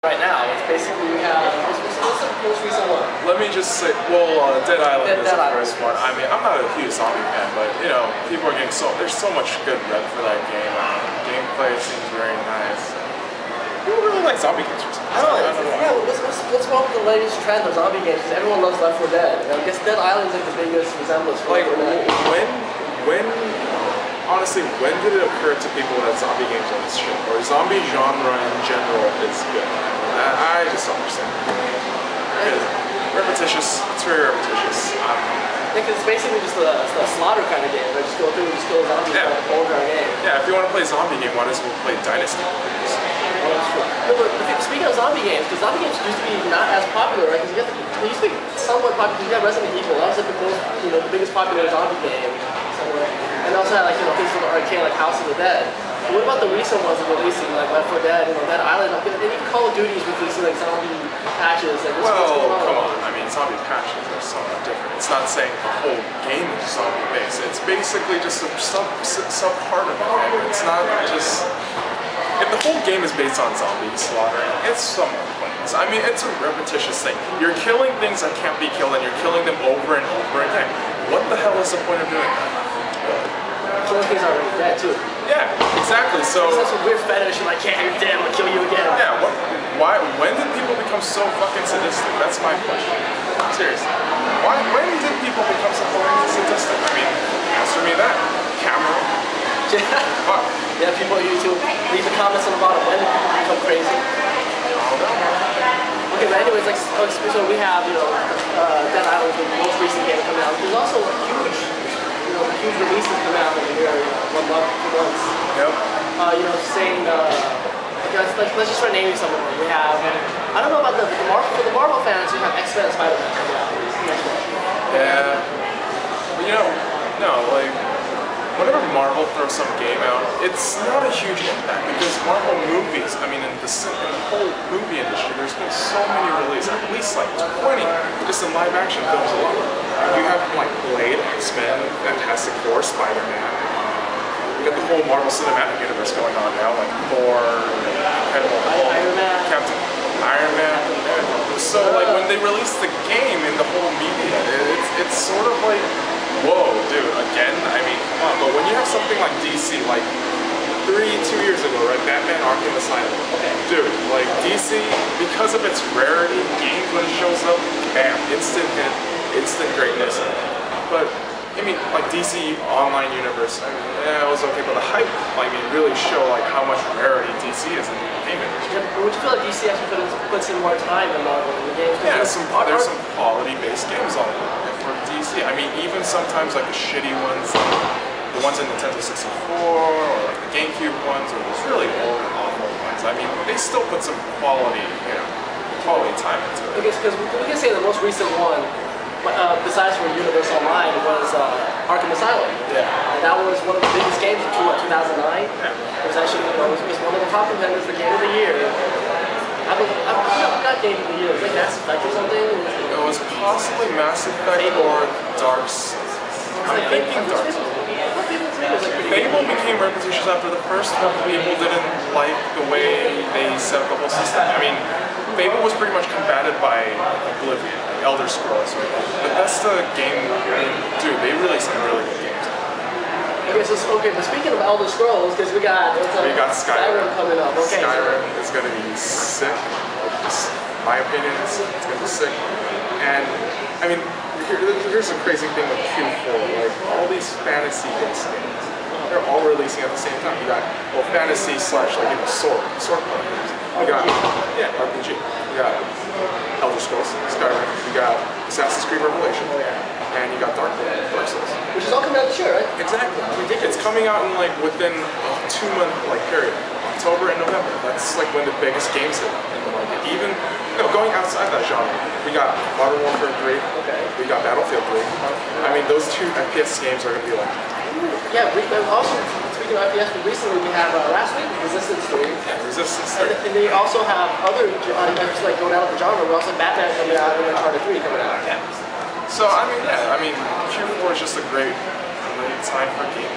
Right now, it's basically we have what's the most recent one? Let me just say, well, Dead Island is the Island. first one. I mean, I'm not a huge zombie fan, but you know, people are getting there's so much good rep for that game. Gameplay seems very nice. People really like zombie games or something. I don't know. Yeah, what's wrong with the latest trend of zombie games? Because everyone loves Left 4 Dead. And I guess Dead Island is like the biggest resemblance. Like when did it occur to people that zombie games are this shit, or zombie genre in general is good? I just don't understand. It's repetitious. It's very repetitious. Because it's basically just a slaughter kind of game. They just go through and just kill zombies like a whole game. Yeah, if you want to play a zombie game, why doesn't you play Dynasty? No, but speaking of zombie games, because zombie games used to be not as popular, right? Because they used to be somewhat popular. You got Resident Evil. That was like the biggest popular zombie game. And also had things from the arcade like House of the Dead. But what about the recent ones that are releasing like Left 4 Dead, Dead Island, and even Call of Duty's releasing like zombie patches? Like, well, come on. I mean, zombie patches are somewhat different. It's not saying the whole game is zombie based. It's basically just a sub part of the game. It's not just. If the whole game is based on zombie slaughtering, it's somewhat pointless. I mean, it's a repetitious thing. You're killing things that can't be killed, and you're killing them over and over again. What the hell is the point of doing that? Killing things are already dead too. Yeah, exactly. So that's a weird fetish. I'm like, you're dead, I'm gonna kill you again. Yeah. Why? When did people become so fucking sadistic? That's my question. Seriously. When did people become so fucking sadistic? I mean, answer me that. Camera. Fuck. Yeah, people on YouTube leave the comments on the bottom. When did people become crazy? I don't know. Okay, but anyways, so we have Dead Island, the most recent game coming out. There's also huge releases coming out in here, 1 month, 2 months. Yep. Saying let's just start naming some of them. We have I don't know about for the Marvel fans, we have X-Men and Spider-Man coming out. Yeah. But whenever Marvel throws some game out, it's not a huge impact because Marvel movies, I mean, in the whole movie industry, there's been so many releases, at least like 20, just in live action films alone. You have like Blade, X-Men, Fantastic Four, Spider-Man. You got the whole Marvel Cinematic Universe going on now, like Thor, Incredible Hulk, Captain Iron Man. So like when they release the game in the whole media, it's sort of like, whoa, dude, again? I mean, come on. But when you have something like DC, like 2 years ago, right? Batman Arkham Asylum. Okay. Dude, like DC, because of its rarity, games when it shows up, bam, instant hit, instant greatness. But I mean, like DC Online Universe, I mean, yeah, it was okay, but the hype, really show like how much rarity DC is in the game industry. Yeah, would you feel like DC actually puts in more time than Marvel in the games? Yeah, there's some quality-based games on it for DC. I mean, even sometimes like the shitty ones, the ones in Nintendo 64 or like the GameCube ones, or those really old, awful ones. I mean, they still put some quality time into it. Because we can say the most recent one, besides from Universe Online, was Arkham Asylum. Yeah. And that was one of the biggest games of 2009. Yeah. It was actually it was one of the top contenders for Game of the Year. I forgot Game of the Year. Was it like Mass Effect or something? It was possibly Mass Effect or Dark Souls. I'm thinking Dark Souls. Fable became repetitious after the first one. People didn't like the way they set up the whole system. I mean, Fable was pretty much combated by Oblivion, Elder Scrolls. Bethesda game, dude, they released some really good games. But speaking of Elder Scrolls, because we got Skyrim coming up. Okay. Skyrim is going to be sick. Just my opinion, it's going to be sick. And I mean, here's the crazy thing with Q4. Like all these fantasy-based games, they're all releasing at the same time. You got fantasy / sword players. You got RPG. You got Elder Scrolls, Skyrim. You got Assassin's Creed Revelation. And you got Dark Souls. Which is all coming out this year, right? Exactly. It's coming out in within a 2-month period. October and November. That's when the biggest games hit in the market. Even going outside that genre, we got Modern Warfare 3. Okay. We got Battlefield 3. I mean, those 2 FPS games are gonna be Yeah. Also, speaking of FPS, recently we had last week Resistance 3. Yeah, Resistance 3. And they also have other going out of the genre. We also have Batman coming out and Uncharted 3 coming out. Yeah. So I mean, Q4 is just a great time for gaming.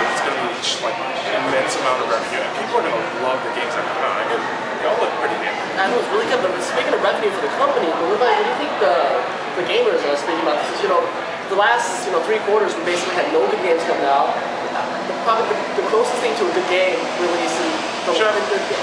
it's going to be just like an immense amount of revenue, and people are going to love the games that come out. I mean, they all look pretty damn good. I know it's really good, but speaking of revenue for the company, what do you think the gamers are speaking about this? You know, the last 3 quarters we basically had no good games coming out. Probably the closest thing to a good game release in the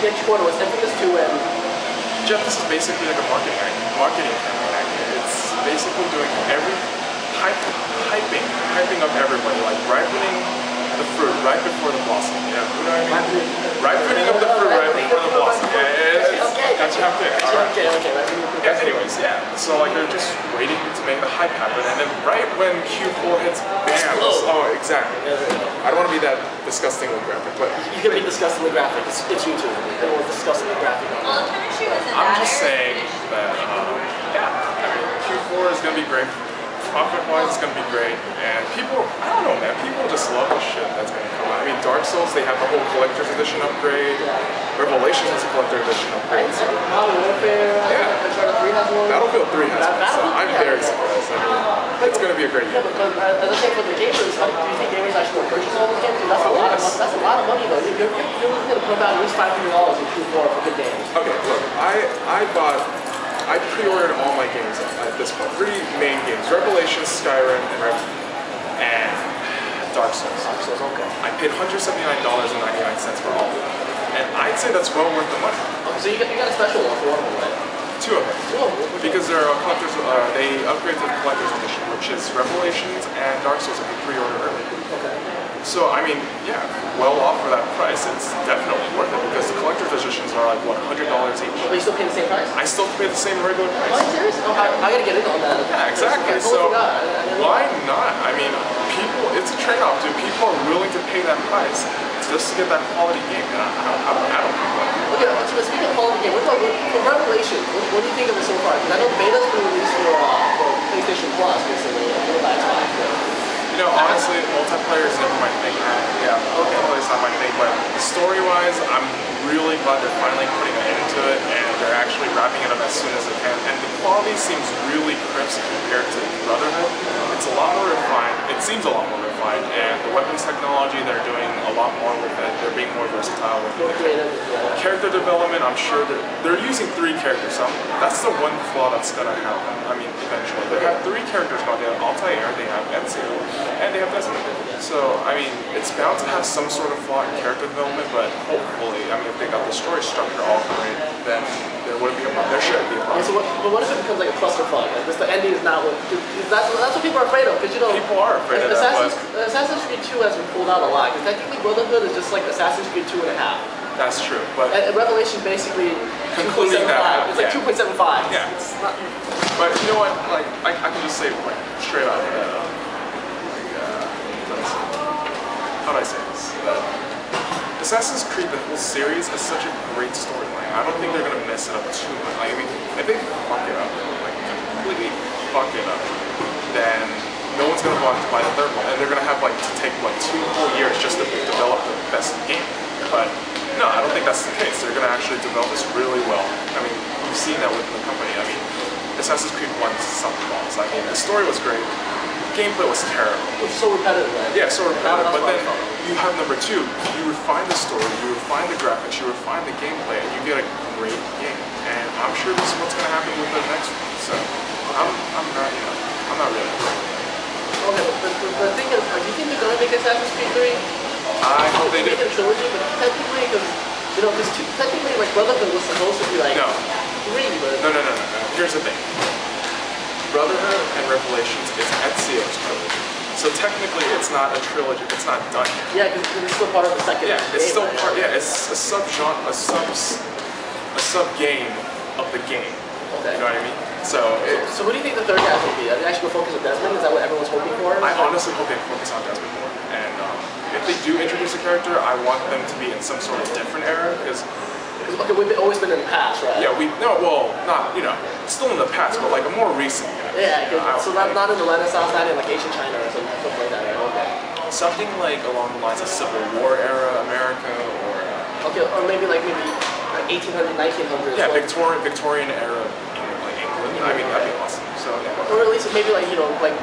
next quarter was Infamous 2 and Jeff, this is basically like a marketing campaign. It's basically doing hyping up everybody, like ripening the fruit right before the blossom. Yeah, you know what I mean? Ripening up the fruit right before the blossom. That's how it is. Yeah, anyways, yeah. So like they're just waiting to make the hype happen, and then right when Q4 hits, bam! Oh, exactly. I don't want to be that disgustingly graphic, but you can be disgustingly graphic. It's YouTube. Everyone's disgustingly graphic. I'm just saying that yeah, I mean Q4 is gonna be great. Profit-wise, it's gonna be great, and people, I don't know, man, people just love the shit that's gonna come out. I mean, Dark Souls, they have the whole collector's edition upgrade. Revelations has a collector's edition upgrade. So. Modern Warfare, Uncharted 3 has one. Battlefield 3 has one, so I'm very surprised. I mean, it's gonna be a great game. But as I say, for the gamers, do you think gamers actually will purchase all those games? That's a lot of money, though. You're looking to put out at least $500 in Q4 for good games. Okay, look, I pre-ordered all my games at this point. 3 main games: Revelations, Skyrim, and Dark Souls. Okay. I paid $179.99 for all of them, and I'd say that's well worth the money. Okay, so you got a special one for one of them, right? 2 of them. 2 of them. Because they're collectors. They upgraded to the collector's edition, which is Revelations and Dark Souls if you pre-order early. Okay. So I mean, yeah, well off for that price, it's definitely worth it because the collector's editions are like what, $100 each. But you still pay the same price? I still pay the same regular price. Oh, are you serious? Oh, I gotta get in on that. Yeah, exactly. So why not? I mean, people, it's a trade-off, dude. People are willing to pay that price just to get that quality game, and I don't know. Okay, so speaking of quality game, what about for Revelation? What do you think of it so far? Because I know beta's been released for PlayStation Plus recently, and Xbox. You know, honestly, multiplayer is never my thing. Yeah, multiplayer is not my thing, but story-wise, I'm really glad they're finally putting an end to it, and they're actually wrapping it up as soon as they can. And the quality seems really crisp compared to Brotherhood. It's a lot more refined. It seems a lot more refined, and the weapons technology, they're doing a lot more with it. They're being more versatile with it. Character development, I'm sure they're using 3 characters. So that's the one flaw that's gonna happen. I mean, eventually. They have 3 characters now. They have Altair, they have Ezio, and they have Desmond. So, I mean, it's bound to have some sort of flaw in character development, but hopefully, I mean, if they got the story structure all great, then there wouldn't be a problem. There shouldn't be a problem. So what if it becomes like a clusterfuck? Like the ending is not what... That's what people are afraid of, because you know... People are afraid of that, Assassin's Creed 2 has been pulled out a lot, because technically Brotherhood is just like Assassin's Creed 2.5. That's true, but... And Revelation basically 2.75. It's like 2.75. Yeah. It's not... But you know what, like, I can just say like, straight up that, how do I say this? Assassin's Creed, the whole series, has such a great storyline. I don't think they're going to mess it up too much. Like, I mean, if they fuck it up, like completely fuck it up, then no one's going to want to buy the 3rd one. And they're going to have like to take like 2 whole years just to develop the best game. But no, I don't think that's the case. They're going to actually develop this really well. I mean, you've seen that with the company. I mean, Assassin's Creed 1 something balls. I mean, the story was great. Gameplay was terrible. It was so repetitive, right? Yeah, so repetitive. But then you have number 2. You refine the story, you refine the graphics, you refine the gameplay, and you get a great game. And I'm sure this is what's going to happen with the next one. So I'm not, you know, I'm not really worried. Okay, but the thing is, do you think they're going to make Assassin's Creed 3? I hope they do. Make a trilogy, but technically, because you know, technically, like Brotherhood was supposed to be like 3, but no. Here's the thing. Brotherhood and Revelations is Ezio's trilogy. So technically, it's not a trilogy. It's not done yet. Yeah, because it's still part of the second. Yeah, it's game, still right? part. Yeah, it's a sub-genre, a sub game of the game. Okay. You know what I mean? So what do you think the 3rd guy will be? Are they actually going to focus on Desmond? Is that what everyone's hoping for? I honestly hope they focus on Desmond more. And if they do introduce a character, I want them to be in some sort of different era because. Okay, we've always been in the past, right? Yeah, not, you know, still in the past, but like a more recent guy. Yeah, so not in the Renaissance, not in like ancient China or something like that, right? Okay. Something like along the lines of Civil War era America or... okay, or maybe like 1800s, 1900s. Yeah, Victorian era, like England. I mean, that'd be awesome. So, yeah. Or at least maybe like, you know, like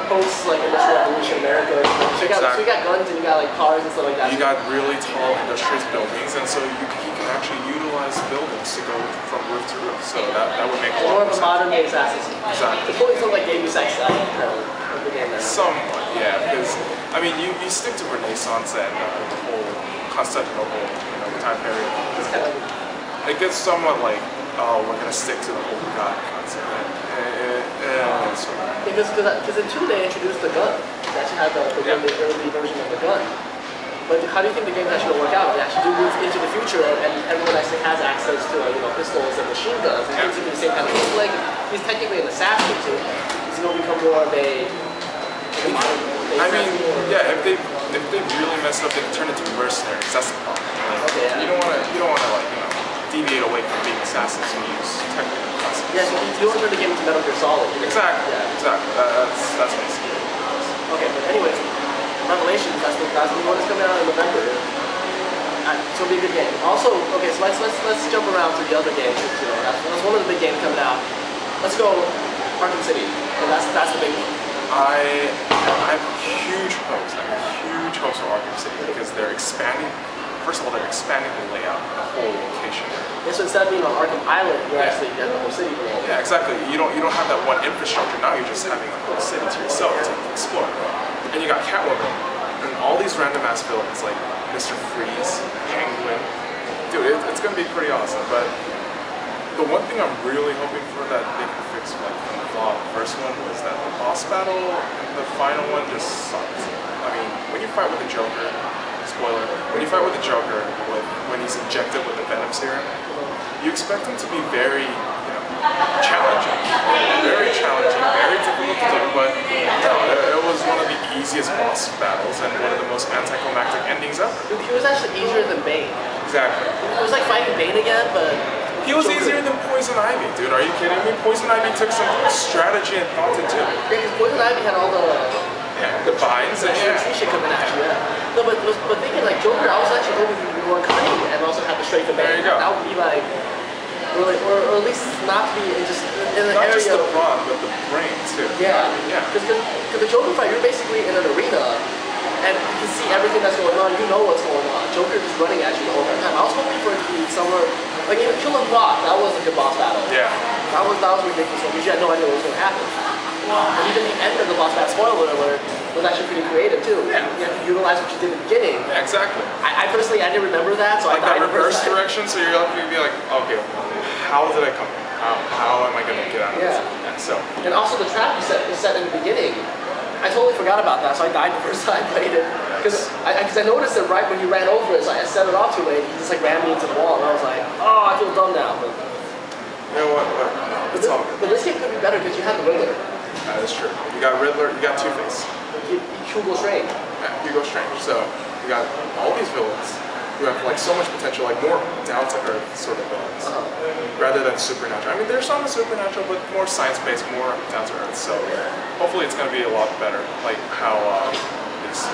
post like industrial revolution America. So you got guns and you got like cars and stuff like that. You got really tall industrial buildings, and so you can actually utilize buildings to go from roof to roof. So that would make a lot more of of a sense. modern day Assassin's Creed. Exactly. It's probably something like Game Sex of the game then. Somewhat, yeah. Because I mean, you stick to Renaissance and the whole Constantinople, time period. It's kind of it gets somewhat like, oh, we're gonna stick to the whole God concept. because in 2 they introduced the gun. They actually had the early version of the gun. But how do you think the game's actually going to work out? They actually do move into the future, and everyone actually has access to pistols and machine guns. And things will be the same kind of thing. Like he's technically an assassin, so he's going to become more of a modern. I mean, yeah, if they really messed up, they could turn into mercenaries. That's the problem. Okay, yeah. You don't want to deviate away from being assassins and use technical concepts. Yeah, so you don't turn the game into Metal Gear Solid. Exactly. Yeah. Exactly. That's basically it. Okay, but anyways, Revelations. That's the one that's coming out in November. So it'll be a good game. Also, okay, so let's jump around to the other games. That's one of the big games coming out. Let's go Arkham City. And that's the big one. I have huge hopes. I have huge hopes for Arkham City because they're expanding. First of all, they're expanding the layout, the whole location. Yeah, so instead of being on Arkham Island, you're actually getting the whole city. Yeah, exactly. You don't have that one infrastructure. Now you're just having the whole city to yourself to explore. And you got Catwoman and all these random ass villains like Mr. Freeze, Penguin. Dude, it's gonna be pretty awesome. But the one thing I'm really hoping for that they can fix from the flaw of the first one was that the boss battle, the final one, just sucked. I mean, when you fight with the Joker, spoiler, when you fight with the Joker, when he's injected with the Venom serum, you expect him to be very, challenging, very difficult to do, but no, it was one of the easiest boss battles and one of the most anticlimactic endings ever. Dude, he was actually easier than Bane. Exactly. It was like fighting Bane again, but he was easier than Poison Ivy, dude. Are you kidding me? Poison Ivy took some strategy and thought to do. Yeah, because Poison Ivy had all the binds and shit coming at you, yeah. No, but thinking like Joker, I was actually hoping to be more cunning and also have the strength of Bane. There you go. That would be like, or at least not be just in an not area. Just the brawn, but the brain too. Yeah, yeah. Because the Joker fight, you're basically in an arena, and you can see everything that's going on. You know what's going on. Joker is running at you the whole time. I was hoping for it to be somewhere like even Killer Croc. That was a good boss battle. Yeah. That was ridiculous because you had no idea what was going to happen. And even the end of the boss battle, spoiler alert, was actually pretty creative too. Yeah. You have to utilize what you did in the beginning. Yeah, exactly. I personally, I didn't remember that, so like I died that reverse the first time. direction, so you're going to be like, okay, how did I come here? How am I going to get out of this? Yeah, so. And also the trap you set in the beginning, I totally forgot about that, so I died the first time I played it. Because I noticed it right when you ran over it, so I set it off too late, he just like ran me into the wall, and I was like, oh, I feel dumb now. But, you know what, it's all good. But this game could be better because you have the Riddler. That is true. You got Riddler, you got Two-Face. Hugo Strange. Yeah, Hugo Strange. So, you got all these villains who have like so much potential, like more down-to-earth sort of villains, rather than supernatural. I mean, there's some supernatural, but more science-based, more down-to-earth. So, hopefully it's going to be a lot better. Like how it's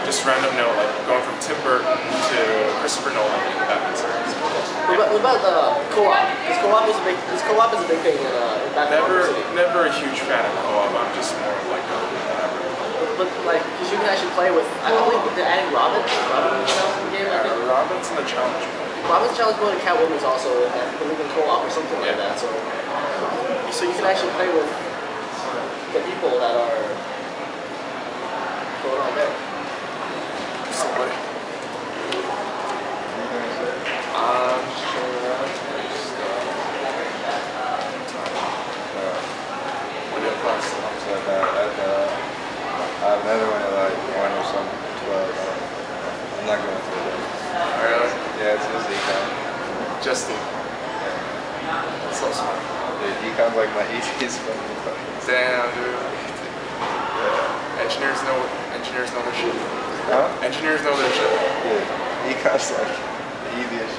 just random note, like going from Tim Burton to Christopher Nolan in the Batman series. What about co-op? Because co-op is a big thing in Batman. Never a huge fan of co-op. I'm just more of like whatever. But like, because you can actually play with, I believe they're adding Robin in the game. I think. Robin's in the challenge mode. Robin's challenge mode and Catwoman's also, I believe, in co-op or something like that. So you can actually play with the people that are going on there. Somebody. Another one at like 1 or something, 12. I'm not going through that. Really? Yeah, it's just econ. Just econ. Yeah. So smart. Dude, econ's like my easiest fucking class. Damn, dude. Yeah. Engineers know their shit. Huh? Engineers know their shit. Yeah. Econ's like the easiest.